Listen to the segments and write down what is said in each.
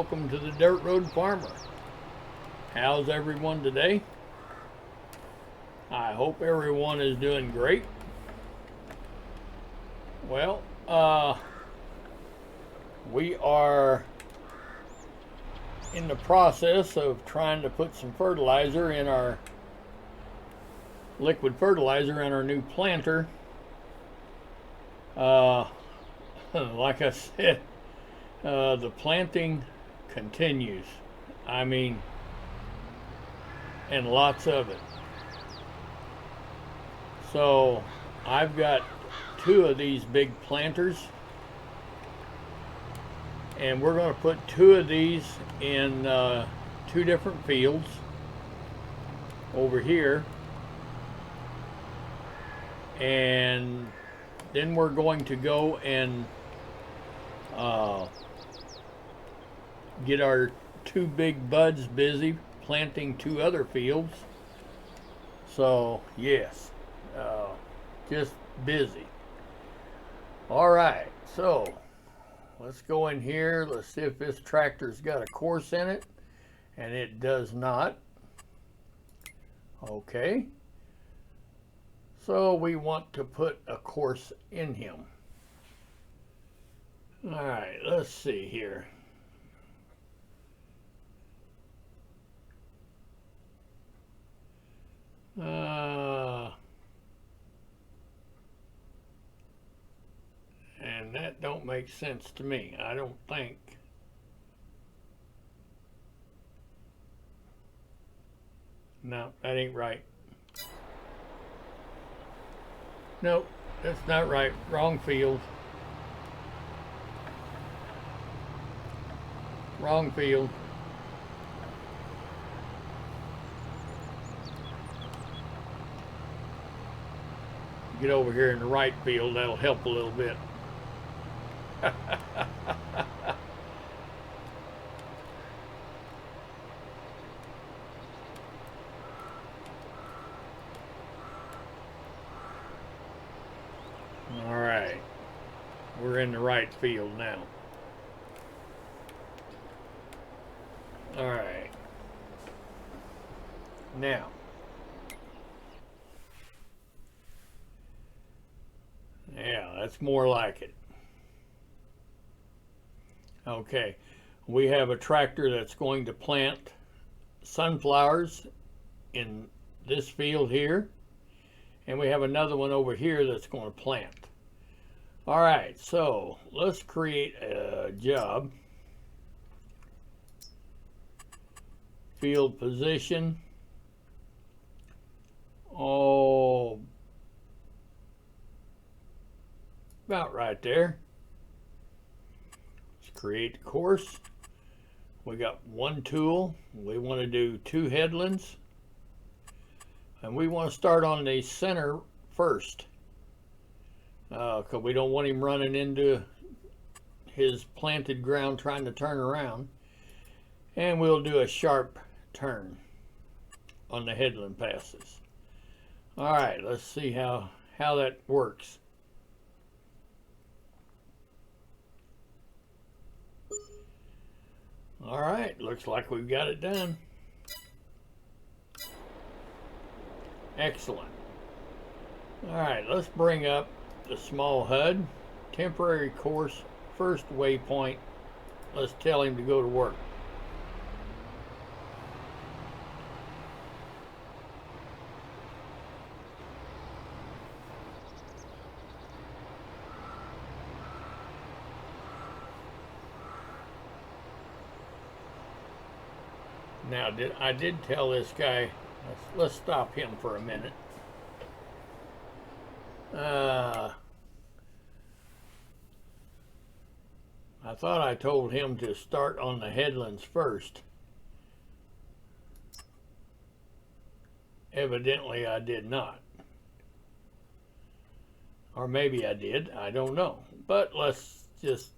welcome to the Dirt Road Farmer. How's everyone today? I hope everyone is doing great. Well, we are in the process of trying to put some fertilizer in our liquid fertilizer in our new planter. Like I said, the planting continues. I mean, and lots of it. So I've got 2 of these big planters, and we're going to put 2 of these in 2 different fields over here, and then we're going to go and get our 2 big buds busy planting 2 other fields. So yes, just busy. All right, so let's go in here. Let's see if this tractor's got a course in it, and it does not. Okay, so we want to put a course in him. All right, let's see here. And that don't make sense to me, I don't think. No, that ain't right. Nope, that's not right. Wrong field. Wrong field. Get over here in the right field, that'll help a little bit. All right, we're in the right field now. All right, now yeah, that's more like it. Okay, we have a tractor that's going to plant sunflowers in this field here, and we have another one over here that's going to plant. All right, so let's create a job. Field position. Oh, about right there. Create the course. We got 1 tool. We want to do 2 headlands, and we want to start on the center first, because we don't want him running into his planted ground trying to turn around. And we'll do a sharp turn on the headland passes. All right, let's see how that works. All right, looks like we've got it done. Excellent. All right, let's bring up the small HUD. Temporary course, first waypoint. Let's tell him to go to work. Now, I did tell this guy, let's stop him for a minute. I thought I told him to start on the headlands first. Evidently, I did not. Or maybe I did, I don't know. But let's just...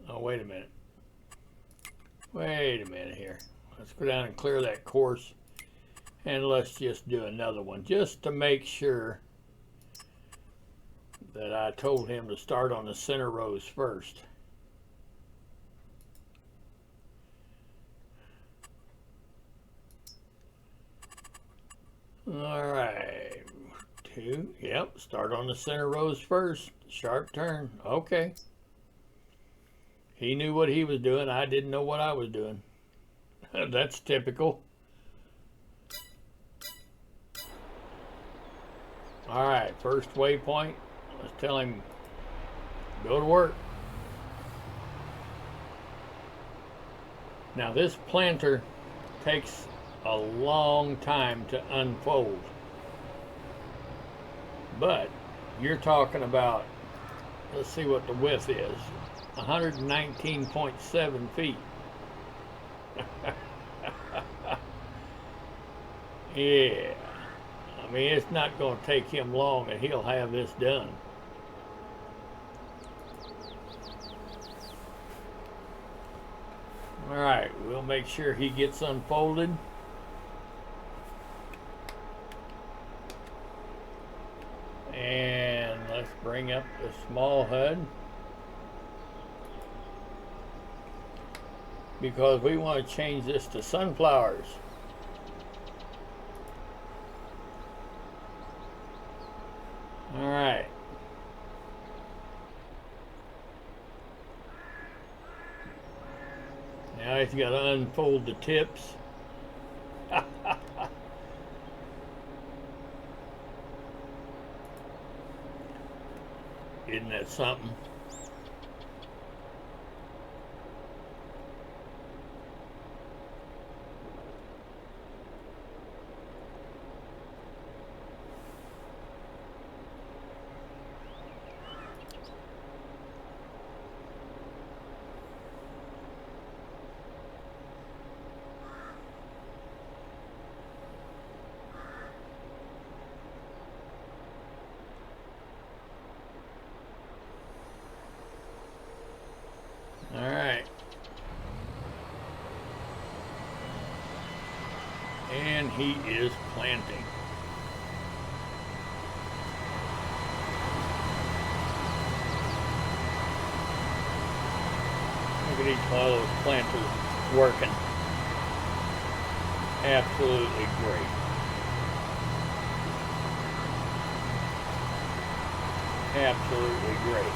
Oh, wait a minute. Wait a minute here. Let's go down and clear that course, and let's just do another one just to make sure that I told him to start on the center rows first. All right, 2, yep, start on the center rows first. Sharp turn, okay. He knew what he was doing. I didn't know what I was doing. That's typical. All right, first waypoint. Let's tell him, go to work. Now this planter takes a long time to unfold. But you're talking about, let's see what the width is, 119.7 feet. Yeah, I mean, it's not going to take him long and he'll have this done. All right, we'll make sure he gets unfolded. And let's bring up the small HUD, because we want to change this to sunflowers. All right. Now he's got to unfold the tips. Isn't that something? All right. And he is planting. Look at each one of those planters working. Absolutely great. Absolutely great.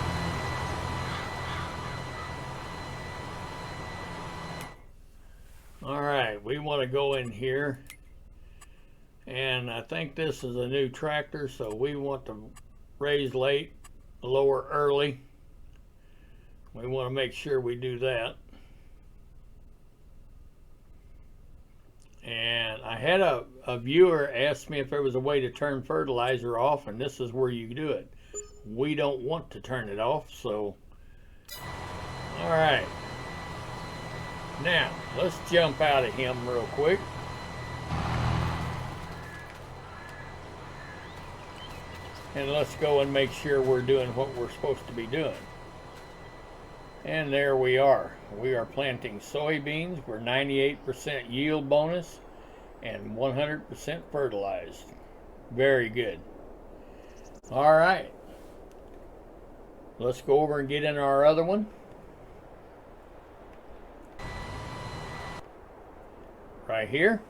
All right, we want to go in here, and I think this is a new tractor, so we want to raise late, lower early. We want to make sure we do that. And I had a viewer ask me if there was a way to turn fertilizer off, and this is where you do it. We don't want to turn it off, so all right. Now, let's jump out of him real quick. And let's go and make sure we're doing what we're supposed to be doing. And there we are. We are planting soybeans. We're 98% yield bonus and 100% fertilized. Very good. All right. Let's go over and get in our other one. Right here.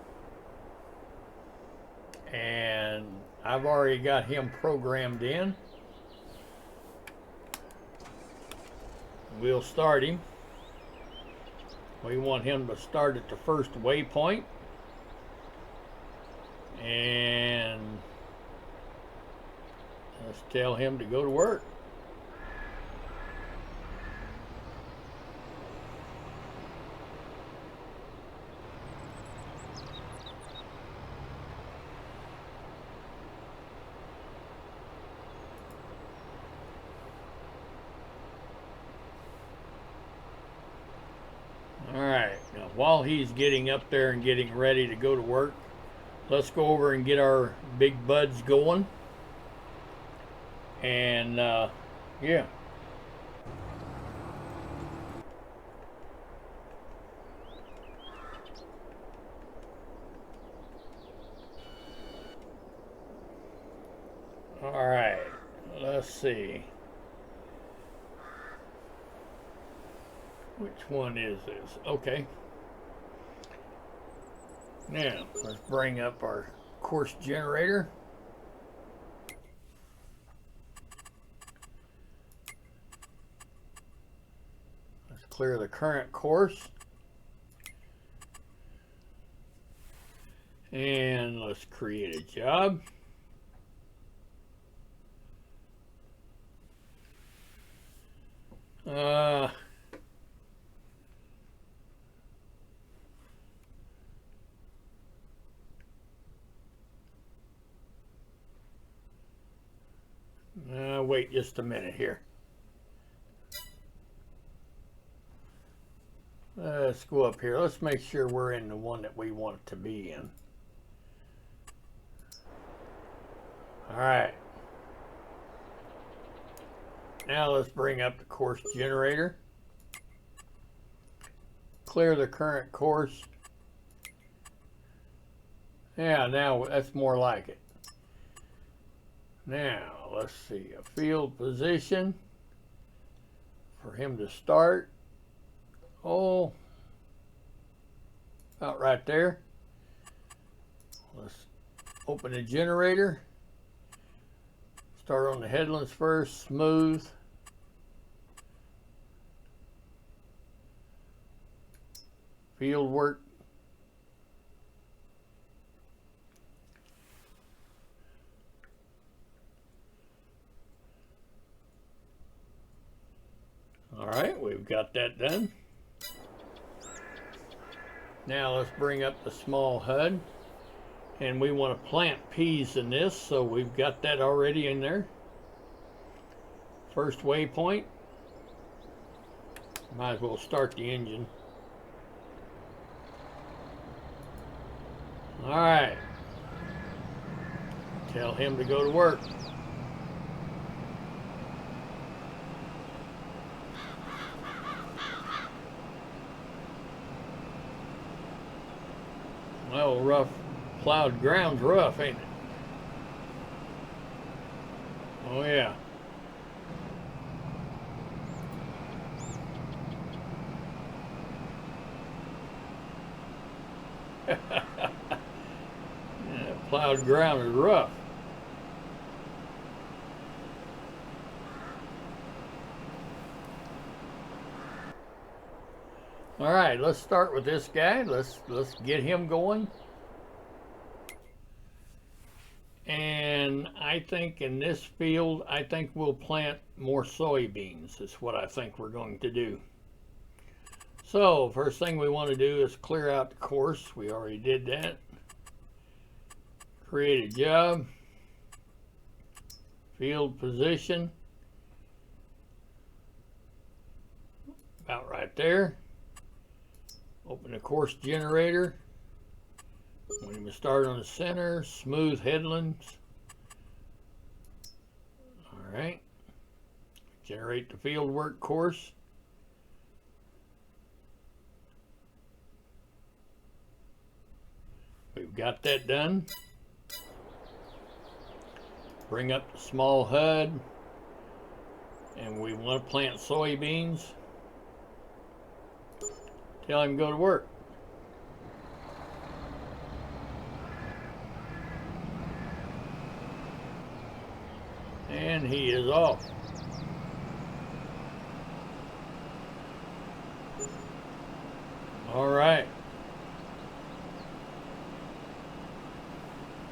And I've already got him programmed in. We'll start him. We want him to start at the first waypoint. And let's tell him to go to work. While he's getting up there and getting ready to go to work, let's go over and get our big buds going. And yeah. All right, let's see. Which one is this? Okay. Now, let's bring up our course generator. Let's clear the current course. And let's create a job. Wait just a minute here. Let's go up here. Let's make sure we're in the one that we want it to be in. All right. Now let's bring up the course generator. Clear the current course. Yeah, now that's more like it. Now, let's see, a field position for him to start. Oh, about right there. Let's open the generator. Start on the headlands first, smooth. Field work. All right, we've got that done. Now let's bring up the small HUD, and we want to plant peas in this, so we've got that already in there. First waypoint. Might as well start the engine. All right. Tell him to go to work. Well, rough, plowed ground's rough, ain't it? Oh, yeah. Yeah, plowed ground is rough. All right, let's start with this guy. Let's get him going. And I think in this field, I think we'll plant more soybeans. Is what I think we're going to do. So first thing we want to do is clear out the course. We already did that. Create a job. Field position. About right there. Open the course generator. When you start on the center, smooth headlands. All right. Generate the field work course. We've got that done. Bring up the small HUD. And we want to plant soybeans. Tell him to go to work. And he is off. All right.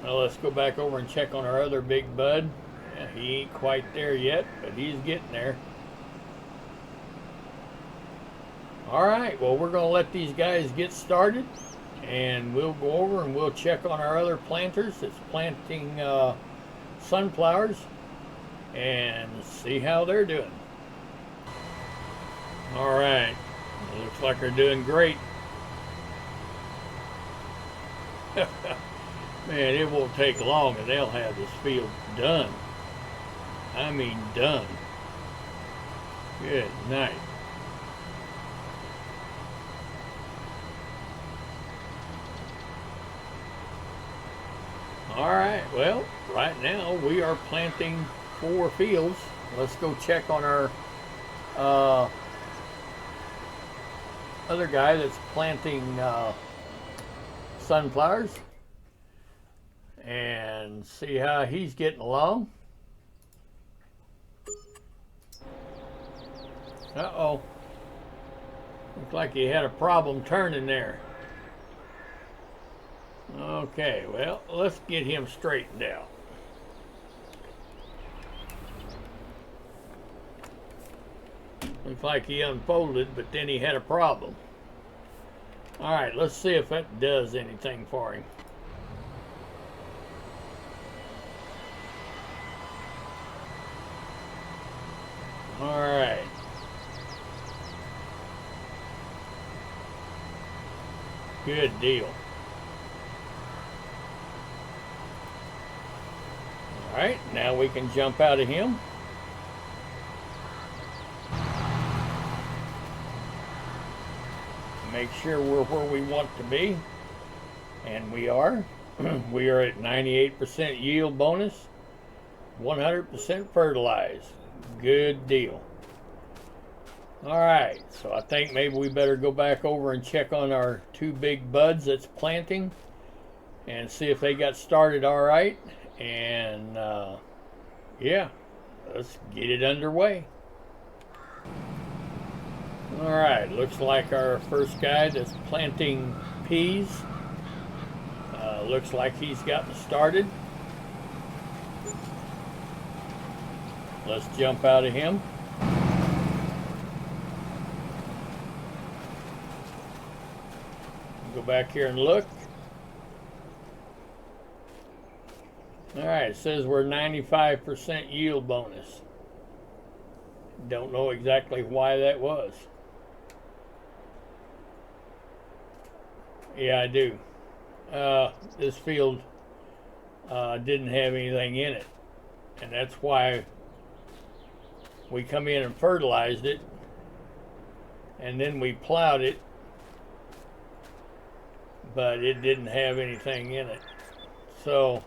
Well, let's go back over and check on our other big bud. Yeah, he ain't quite there yet, but he's getting there. All right, well, we're going to let these guys get started, and we'll go over and we'll check on our other planters that's planting sunflowers and see how they're doing. All right, it looks like they're doing great. Man, it won't take long and they'll have this field done. I mean done. Good night. All right, well, right now we are planting 4 fields. Let's go check on our uh, other guy that's planting sunflowers and see how he's getting along. Uh-oh. Looks like he had a problem turning there. Okay, well, let's get him straightened out. Looks like he unfolded, but then he had a problem. All right, let's see if that does anything for him. All right. Good deal. All right, now we can jump out of him. Make sure we're where we want to be, and we are. We are at 98% yield bonus, 100% fertilized. Good deal. All right, so I think maybe we better go back over and check on our 2 big buds that's planting and see if they got started all right. And yeah, let's get it underway. All right, looks like our first guy that's planting peas, looks like he's gotten started. Let's jump out of him. Go back here and look. All right, it says we're 95% yield bonus. Don't know exactly why that was. Yeah, I do. This field didn't have anything in it, and that's why we come in and fertilized it, and then we plowed it, but it didn't have anything in it. So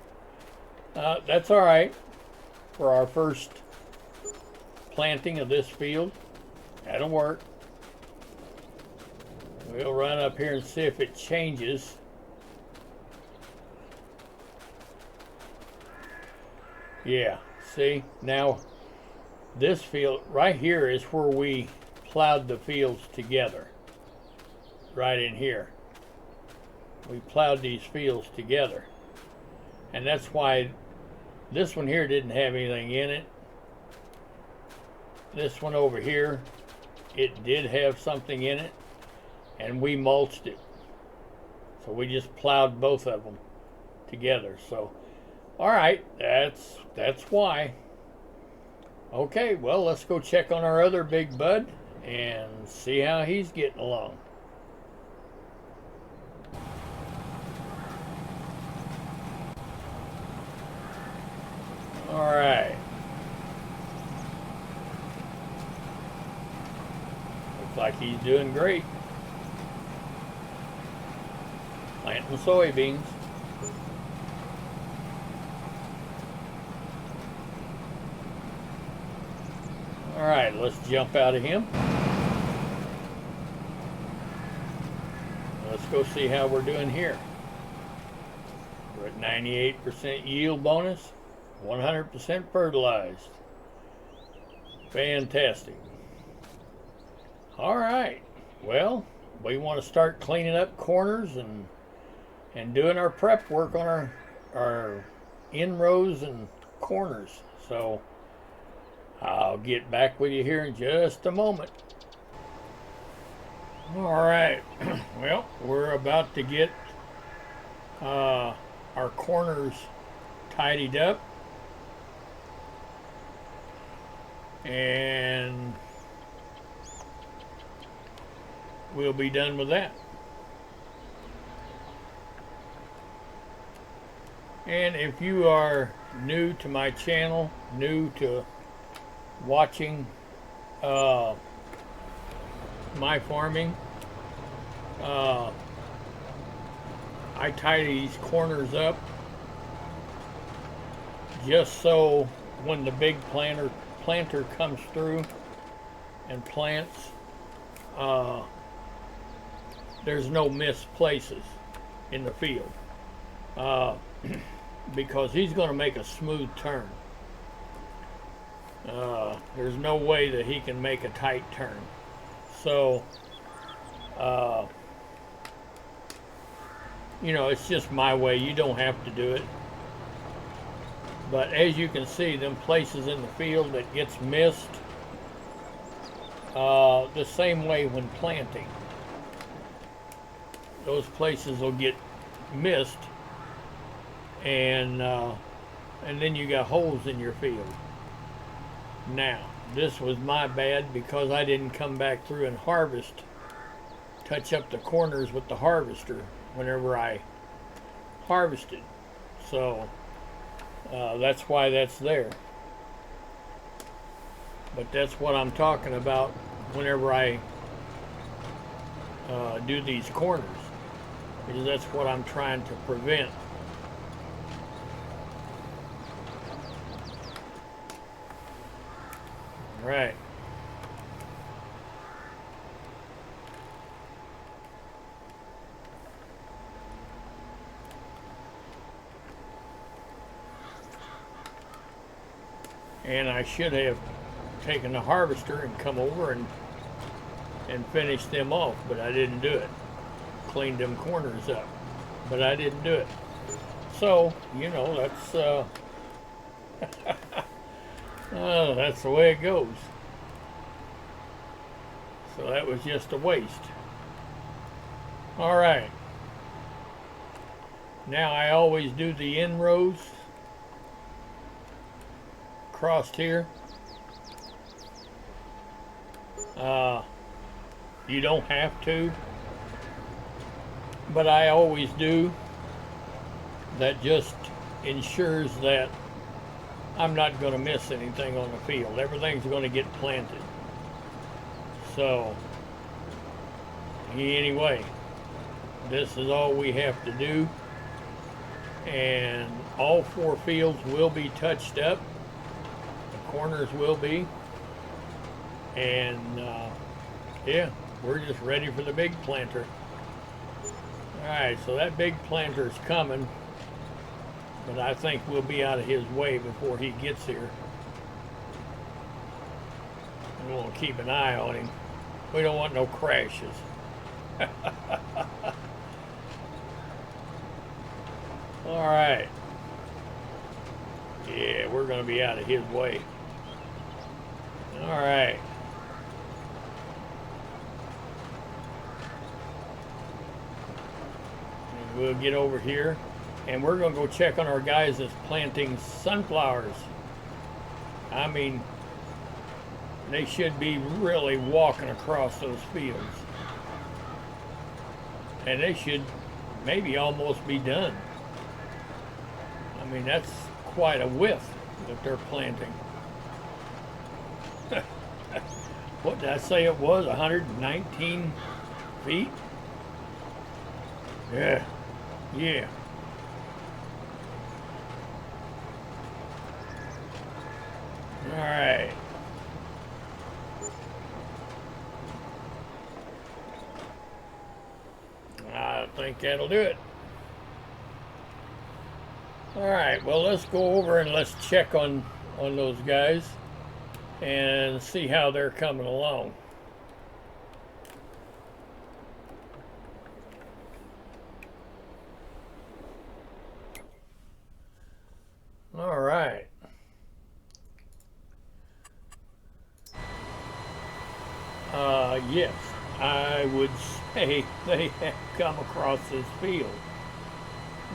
that's all right for our first planting of this field. That'll work. We'll run up here and see if it changes. Yeah, see, now this field right here is where we plowed the fields together. Right in here. We plowed these fields together. And that's why this one here didn't have anything in it. This one over here, it did have something in it, and we mulched it. So we just plowed both of them together. So, all right, that's why. Okay, well, let's go check on our other big bud and see how he's getting along. All right. Looks like he's doing great. Planting soybeans. All right, let's jump out of him. Let's go see how we're doing here. We're at 98% yield bonus, 100% fertilized. Fantastic. All right, well, we want to start cleaning up corners and doing our prep work on our in-rows and corners. So I'll get back with you here in just a moment. All right, well, we're about to get our corners tidied up, and we'll be done with that. And if you are new to my channel, new to watching my farming, I tidy these corners up just so when the big planter comes through and plants, there's no missed places in the field, because he's going to make a smooth turn. There's no way that he can make a tight turn. So, you know, it's just my way. You don't have to do it. But as you can see, them places in the field that gets missed, the same way when planting. Those places will get missed, and then you got holes in your field. Now, this was my bad because I didn't come back through and touch up the corners with the harvester whenever I harvested. So that's why that's there. But that's what I'm talking about whenever I do these corners, because that's what I'm trying to prevent. Right. And I should have taken the harvester and come over and finished them off, but I didn't do it. Cleaned them corners up, but I didn't do it. So, you know, that's oh, that's the way it goes. So that was just a waste. All right. Now I always do the end rows crossed here. You don't have to, but I always do. That just ensures that I'm not going to miss anything on the field. Everything's going to get planted. So, anyway, this is all we have to do. And all 4 fields will be touched up. The corners will be. And, yeah, we're just ready for the big planter. Alright, so that big planter's coming. But I think we'll be out of his way before he gets here. And we'll keep an eye on him. We don't want no crashes. Alright. Yeah, we're going to be out of his way. Alright. We'll get over here. And we're going to go check on our guys that's planting sunflowers. I mean, they should be really walking across those fields. And they should maybe almost be done. I mean, that's quite a width that they're planting. What did I say it was? 119 feet? Yeah. Yeah. All right. I think that'll do it. All right, well, let's go over and let's check on those guys and see how they're coming along. All right. Yes, I would say they have come across this field.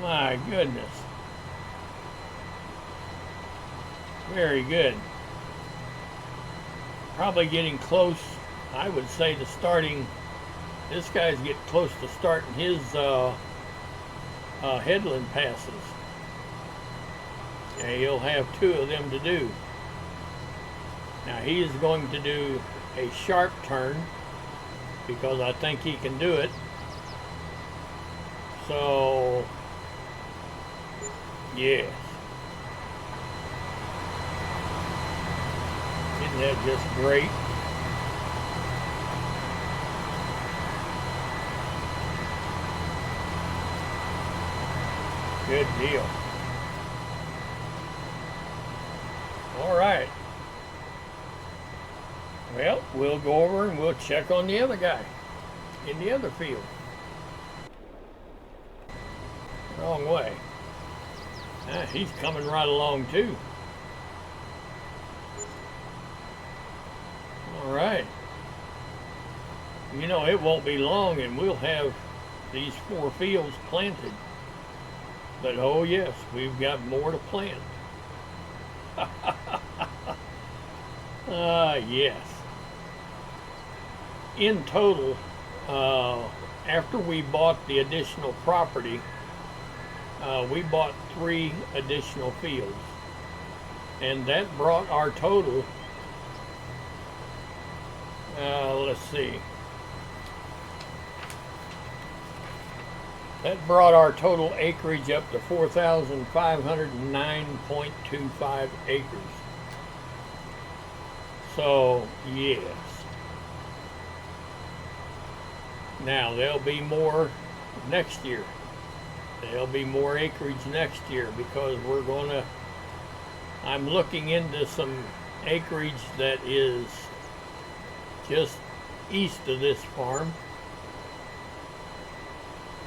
My goodness. Very good. Probably getting close, I would say, to starting. This guy's getting close to starting his headland passes. And he'll have 2 of them to do. Now he is going to do a sharp turn because I think he can do it. So, yes. Isn't that just great? Good deal. All right. Well, we'll go over and we'll check on the other guy in the other field. Wrong way. He's coming right along too. All right. You know, it won't be long and we'll have these 4 fields planted. But oh yes, we've got more to plant. Yes. In total, after we bought the additional property, we bought 3 additional fields. And that brought our total, let's see. That brought our total acreage up to 4,509.25 acres. So, yes. Now, there'll be more next year. There'll be more acreage next year because I'm looking into some acreage that is just east of this farm.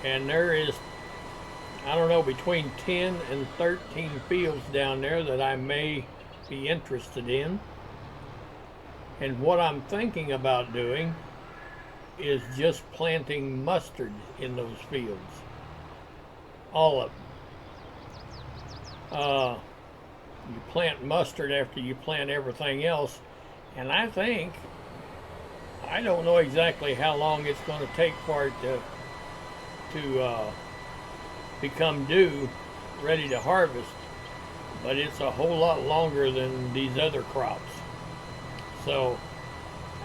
And there is, I don't know, between 10 and 13 fields down there that I may be interested in. And what I'm thinking about doing is just planting mustard in those fields. All of them. You plant mustard after you plant everything else. And I don't know exactly how long it's going to take for it to become due, ready to harvest, but it's a whole lot longer than these other crops. So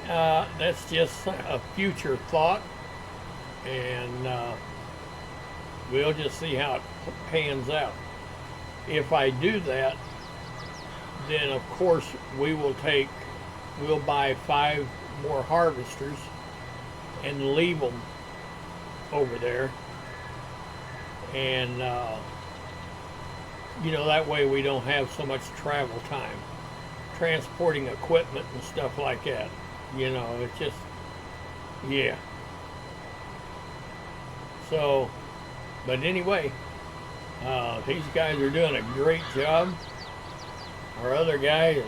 that's just a future thought, and we'll just see how it pans out. If I do that, then of course we'll buy 5 more harvesters and leave them over there, and that way we don't have so much travel time transporting equipment and stuff like that. It's just, yeah. So, but anyway, these guys are doing a great job. Our other guy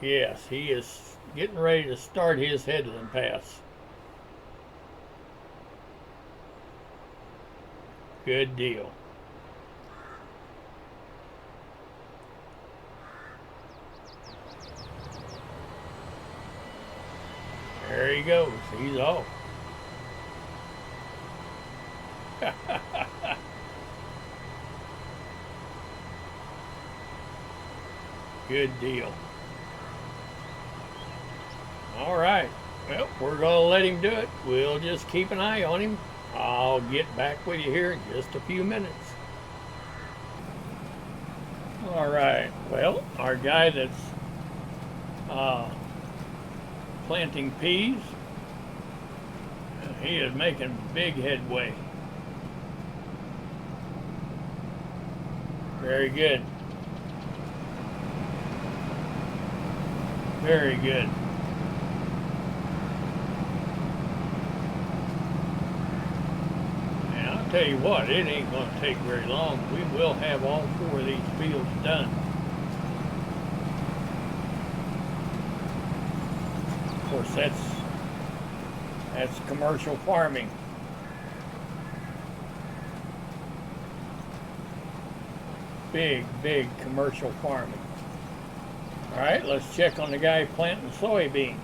he is getting ready to start his headland pass. Good deal. There he goes. He's off. Good deal. All right. Well, we're going to let him do it. We'll just keep an eye on him. I'll get back with you here in just a few minutes. All right. Well, our guy that's planting peas, he is making big headway. Very good. Very good. Tell you what, it ain't going to take very long. We will have all 4 of these fields done. Of course, that's commercial farming. Big commercial farming. All right, let's check on the guy planting soybeans.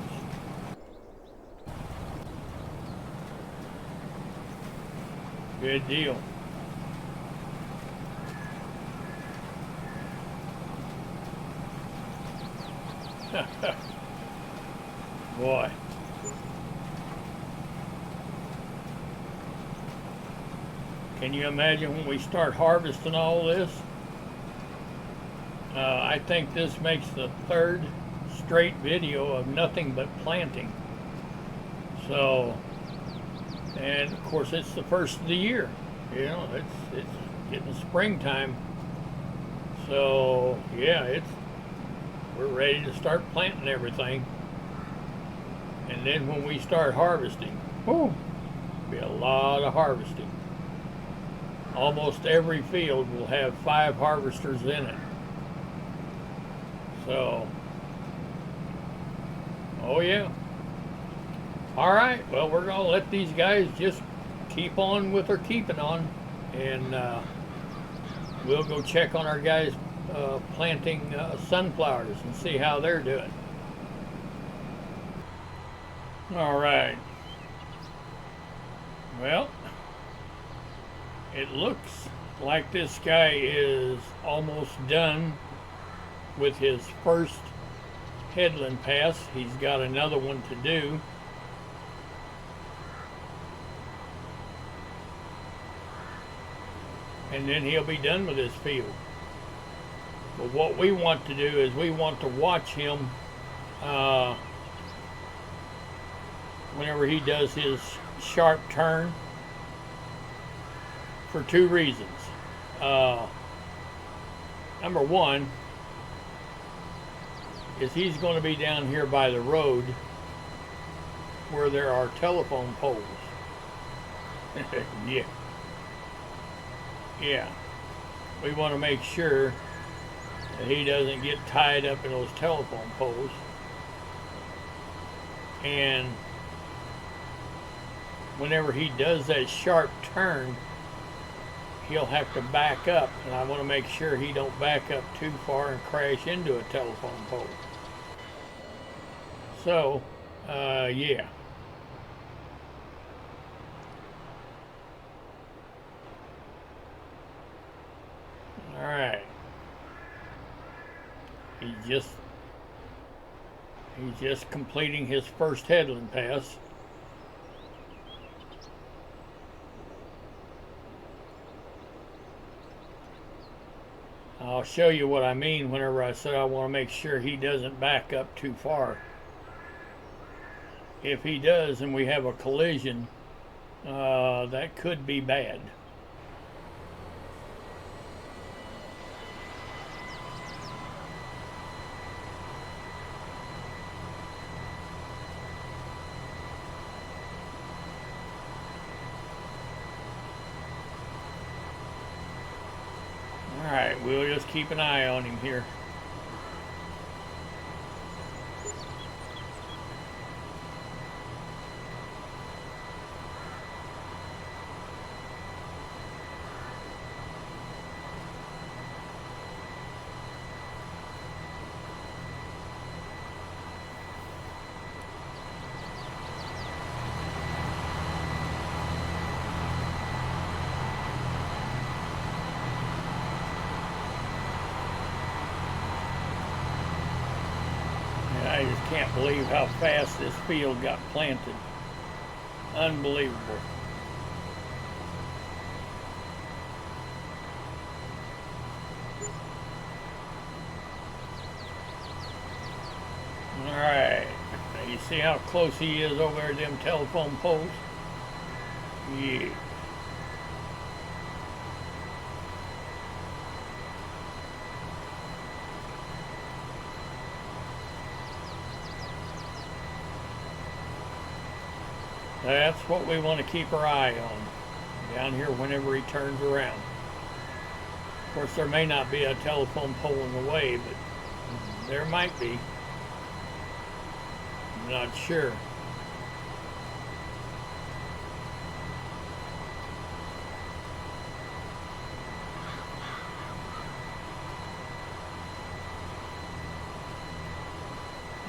Good deal. Boy. Can you imagine when we start harvesting all this? I think this makes the third straight video of nothing but planting. So, and of course it's the first of the year. You know, it's getting springtime. So yeah, we're ready to start planting everything. And then when we start harvesting, whew, be a lot of harvesting. Almost every field will have 5 harvesters in it. So, oh yeah. All right, well, we're going to let these guys just keep on with their keeping on, and we'll go check on our guys planting sunflowers and see how they're doing. All right. Well, it looks like this guy is almost done with his first headland pass. He's got another one to do. And then he'll be done with his field. But what we want to do is we want to watch him whenever he does his sharp turn for 2 reasons. Number one is he's going to be down here by the road where there are telephone poles. Yeah. Yeah. We want to make sure that he doesn't get tied up in those telephone poles. And whenever he does that sharp turn, he'll have to back up, and I want to make sure he don't back up too far and crash into a telephone pole. So, yeah. All right. He's just completing his first headland pass. I'll show you what I mean whenever I say I want to make sure he doesn't back up too far. If he does and we have a collision, that could be bad. Alright, we'll just keep an eye on him here. I just can't believe how fast this field got planted. Unbelievable. Alright. Now you see how close he is over there to them telephone poles? Yeah. That's what we want to keep our eye on down here whenever he turns around. Of course, there may not be a telephone pole in the way, but there might be. I'm not sure.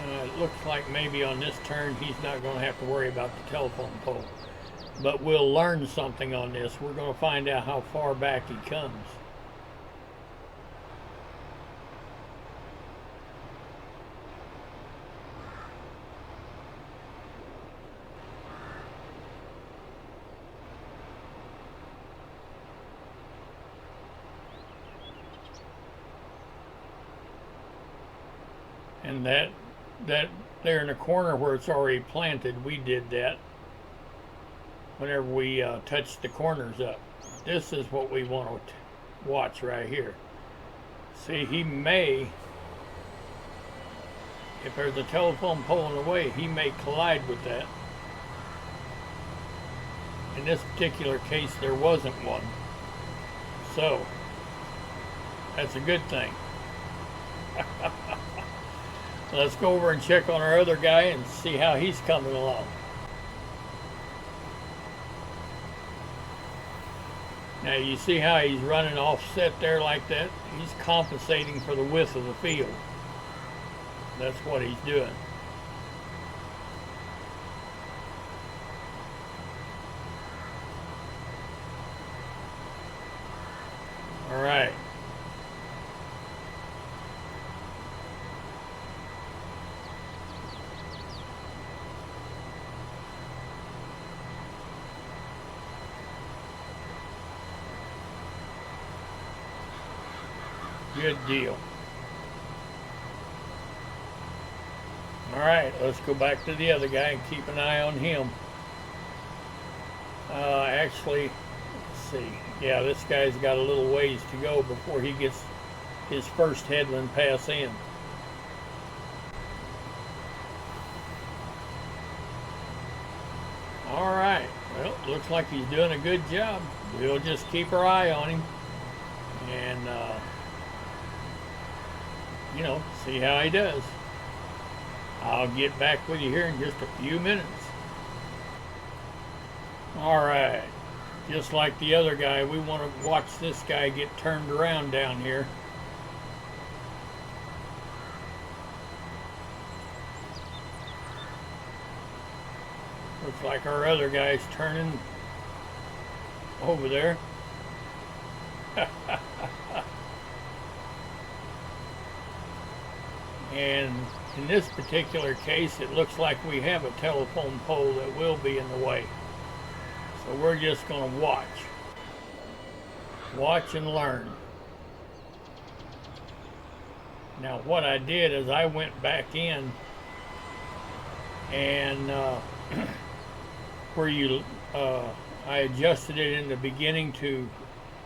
It looks like maybe on this turn he's not going to have to worry about the telephone pole. But we'll learn something on this. We're going to find out how far back he comes. And that there in the corner where it's already planted, we did that whenever we touched the corners up. This is what we want to watch right here. See, he may, if there's a telephone pole in the way, he may collide with that. In this particular case, there wasn't one. So, that's a good thing. Let's go over and check on our other guy and see how he's coming along. Now you see how he's running offset there like that? He's compensating for the width of the field. That's what he's doing. All right. Good deal. All right, let's go back to the other guy and keep an eye on him. Actually, let's see. Yeah, this guy's got a little ways to go before he gets his first headland pass in. All right, well, looks like he's doing a good job. We'll just keep our eye on him and you know, see how he does. I'll get back with you here in just a few minutes. All right, just like the other guy, we want to watch this guy get turned around down here. Looks like our other guy's turning over there. And in this particular case, it looks like we have a telephone pole that will be in the way. So we're just going to watch. Watch and learn. Now what I did is I went back in and where you, I adjusted it in the beginning to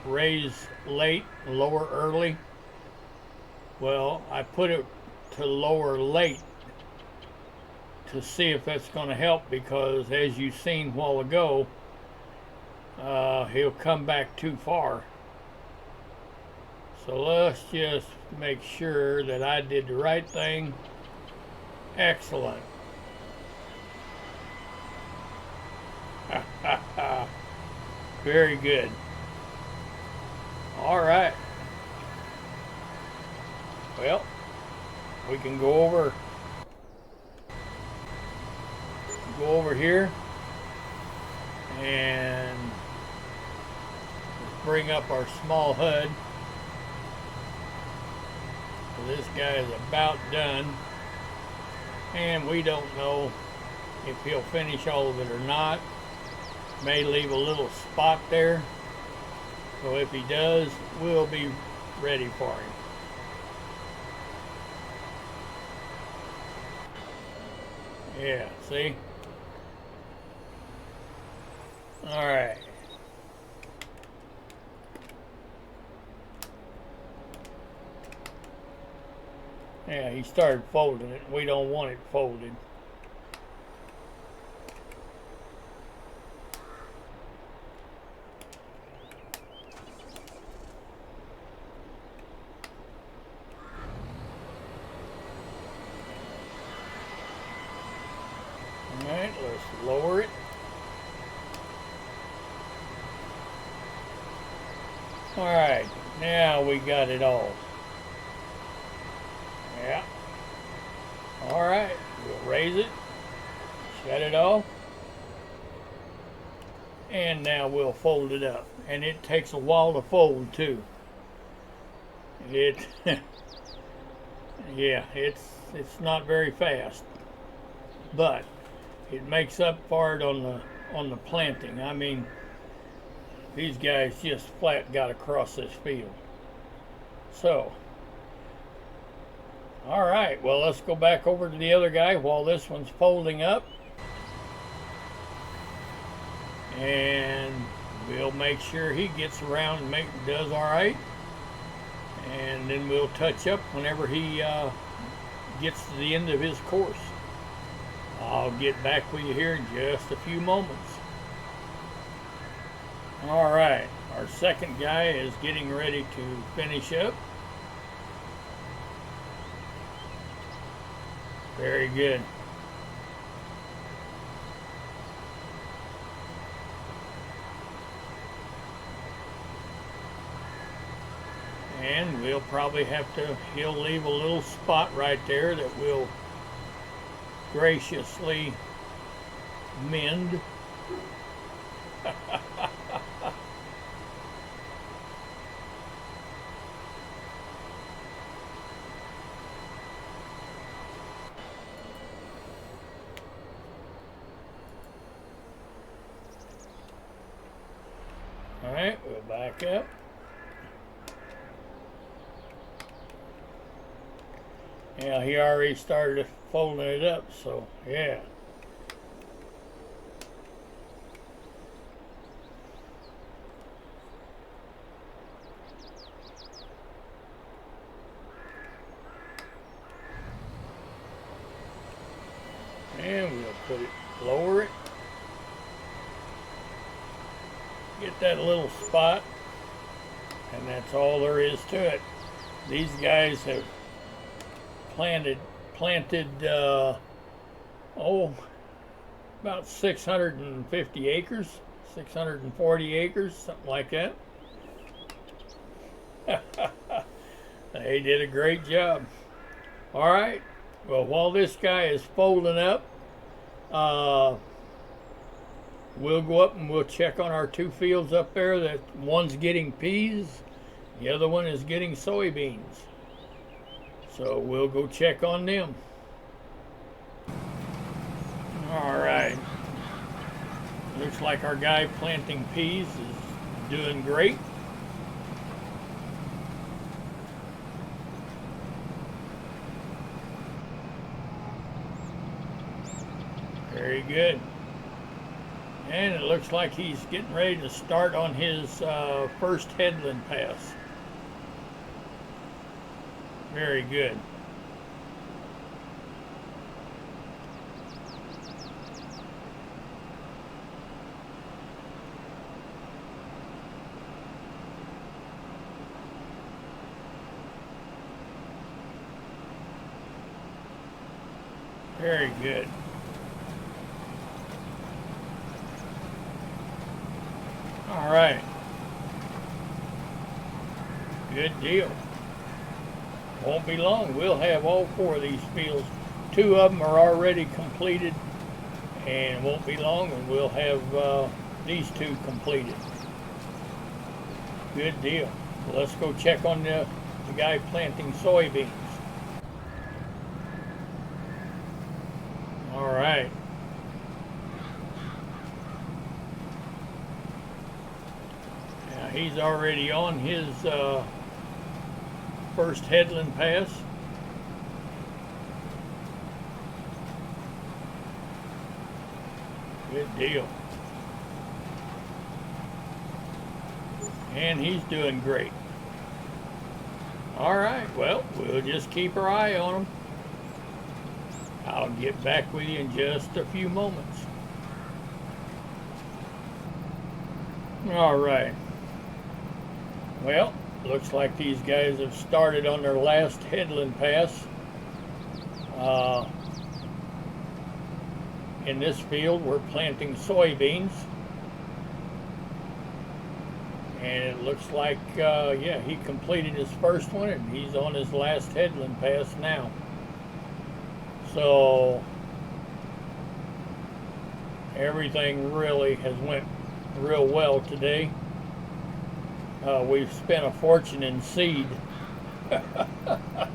raise late, lower early. Well, I put it to lower late to see if that's going to help, because as you seen a while ago, he'll come back too far. So let's just make sure that I did the right thing. Excellent. Very good. All right. Well, we can go over here and bring up our small HUD. So this guy is about done, and we don't know if he'll finish all of it or not. May leave a little spot there, so if he does, we'll be ready for him. Yeah, see? All right. Yeah, he started folding it. We don't want it folded. Alright, let's lower it. Alright, now we got it all. Yeah. Alright, we'll raise it, shut it off, and now we'll fold it up. And it takes a while to fold too. Yeah, it's not very fast, but it makes up for it on the planting. I mean, these guys just flat got across this field. So, All right, well, let's go back over to the other guy while this one's folding up. And we'll make sure he gets around and does all right. And then we'll touch up whenever he gets to the end of his course. I'll get back with you here in just a few moments. All right, our second guy is getting ready to finish up. Very good. And we'll probably he'll leave a little spot right there that we'll graciously mend. All right, we'll back up. Yeah, he already started folding it up, so yeah. And we'll put it, lower it. Get that little spot, and that's all there is to it. These guys have planted about 650 acres, 640 acres, something like that. They did a great job. All right, well, while this guy is folding up, we'll go up and we'll check on our two fields up there. That one's getting peas, the other one is getting soybeans. So we'll go check on them. All right. Looks like our guy planting peas is doing great. Very good. And it looks like he's getting ready to start on his first headland pass. Very good. Very good. All right. Good deal. Won't be long. We'll have all four of these fields. Two of them are already completed, and won't be long, and we'll have these two completed. Good deal. Well, let's go check on the guy planting soybeans. All right. Now he's already on his first headland pass. Good deal. And he's doing great. All right, well, we'll just keep our eye on him. I'll get back with you in just a few moments. All right. Well, looks like these guys have started on their last headland pass. In this field, we're planting soybeans. And it looks like, yeah, he completed his first one, and he's on his last headland pass now. So everything really has went real well today. We've spent a fortune in seed. A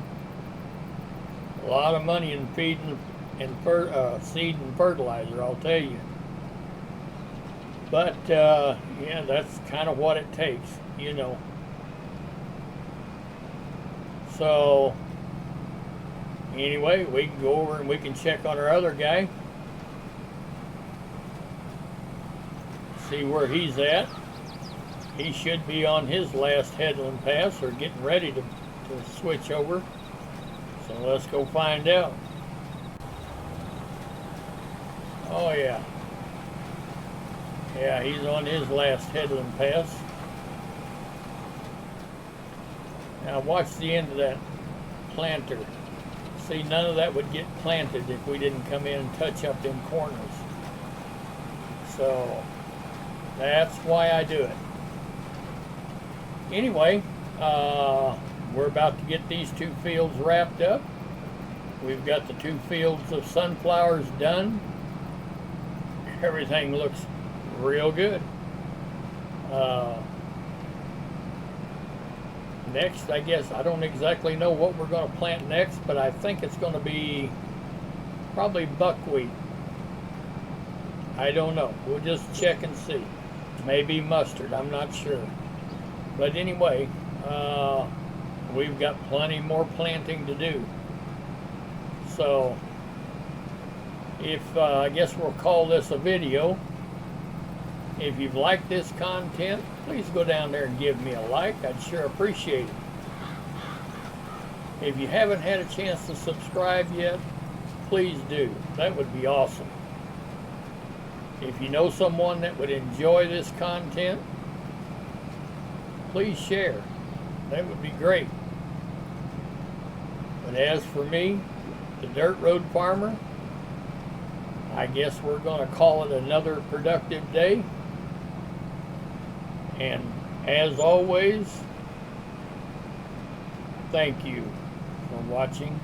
lot of money in feeding and seed and fertilizer, I'll tell you. But yeah, that's kind of what it takes, you know. So Anyway, we can go over and we can check on our other guy. See where he's at. He should be on his last headland pass or getting ready to switch over. So let's go find out. Oh yeah. Yeah, he's on his last headland pass. Now watch the end of that planter. See, none of that would get planted if we didn't come in and touch up them corners. So that's why I do it. Anyway, we're about to get these 2 fields wrapped up. We've got the 2 fields of sunflowers done. Everything looks real good. Next, I guess, I don't exactly know what we're going to plant next, but I think it's going to be probably buckwheat. I don't know. We'll just check and see. Maybe mustard. I'm not sure. But anyway, we've got plenty more planting to do. So, I guess we'll call this a video. If you've liked this content, please go down there and give me a like. I'd sure appreciate it. If you haven't had a chance to subscribe yet, please do. That would be awesome. If you know someone that would enjoy this content, please share. That would be great. But as for me, the Dirt Road Farmer, I guess we're going to call it another productive day. And as always, thank you for watching.